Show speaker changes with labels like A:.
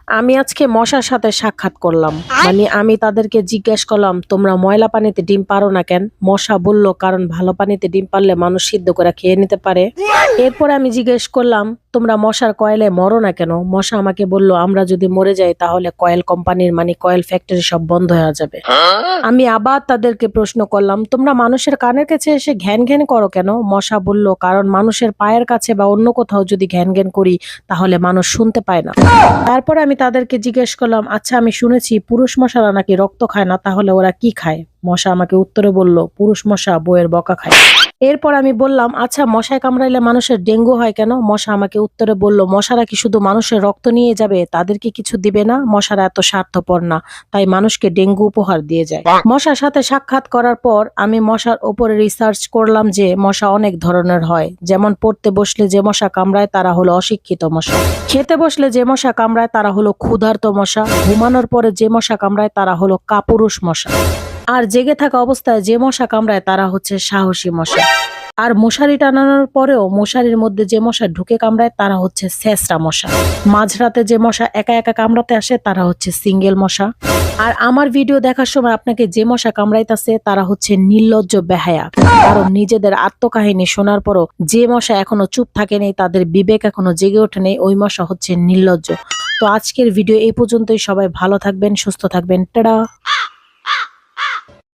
A: আমি আজকে মশার সাথে সাক্ষাৎ করলাম। মানে আমি তাদেরকে জিজ্ঞেস করলাম, তোমরা ময়লা পানিতে ডিম পারো না কেন? মশা বলল, কারণ ভালো পানিতে ডিম পারলে মানুষ সিদ্ধ করে খেয়ে নিতে পারে। এরপরে আমি জিজ্ঞেস করলাম, তোমরা মশার কয়েলে মরো না কেন? মশা আমাকে বলল, আমরা যদি মরে যাই তাহলে কয়েল কোম্পানির মানে কয়েল ফ্যাক্টরি সব বন্ধ হয়ে যাবে। আমি আবার তাদেরকে প্রশ্ন করলাম, তোমরা মানুষের কানের কাছে এসে ঘ্যান ঘ্যান করো কেন? মশা বলল, কারণ মানুষের পায়ের কাছে বা অন্য কোথাও যদি ঘ্যান ঘ্যান করি তাহলে মানুষ শুনতে পায় না। তারপরে আমি তাদেরকে জিজ্ঞেস করলাম, আচ্ছা আমি শুনেছি পুরুষ মশারা নাকি রক্ত খায় না, তাহলে ওরা কি খায়? মশা আমাকে উত্তরে বলল, পুরুষ মশা বউয়ের বকা খায়। এরপর আমি বললাম, আচ্ছা মশায় কামড়াইলে মানুষের ডেঙ্গু হয় কেন? মশা আমাকে উত্তরে বলল, মশারা কি শুধু মানুষের রক্ত নিয়ে যাবে, তাদেরকে কিছু দিবে না? মশারা এত স্বার্থপর না, তাই মানুষকে ডেঙ্গু উপহার দিয়ে যায়। মশার সাথে সাক্ষাৎ করার পর আমি মশার উপরে রিসার্চ করলাম যে মশা অনেক ধরনের হয়। যেমন পড়তে বসলে যে মশা কামড়ায় তারা হলো অশিক্ষিত মশা, খেতে বসলে যে মশা কামড়ায় তারা হলো ক্ষুধার্ত মশা, ঘুমানোর পরে যে মশা কামড়ায় তারা হলো কাপুরুষ মশা, আর জেগে থাকা অবস্থায় যে মশা কামড়ায় তারা হচ্ছে সাহসী মশা, আর মশারি টানানোর পরেও মশারির মধ্যে যে মশা ঢুকে কামড়ায় তারা হচ্ছে ছেঁচড়া মশা, মাঝরাতে যে মশা একা একা কামড়াতে আসে তারা হচ্ছে সিঙ্গেল মশা, আর আমার ভিডিও দেখার সময় আপনাকে যে মশা কামড়াইতেছে তারা হচ্ছে নির্লজ্জ বেহায়া। কারণ নিজেদের আত্মকাহিনী শোনার পরও যে মশা এখনো চুপ থাকে নেই, তাদের বিবেক এখনো জেগে ওঠে নেই, ওই মশা হচ্ছে নির্লজ্জ। তো আজকের ভিডিও এই পর্যন্তই। সবাই ভালো থাকবেন, সুস্থ থাকবেন, টাটা।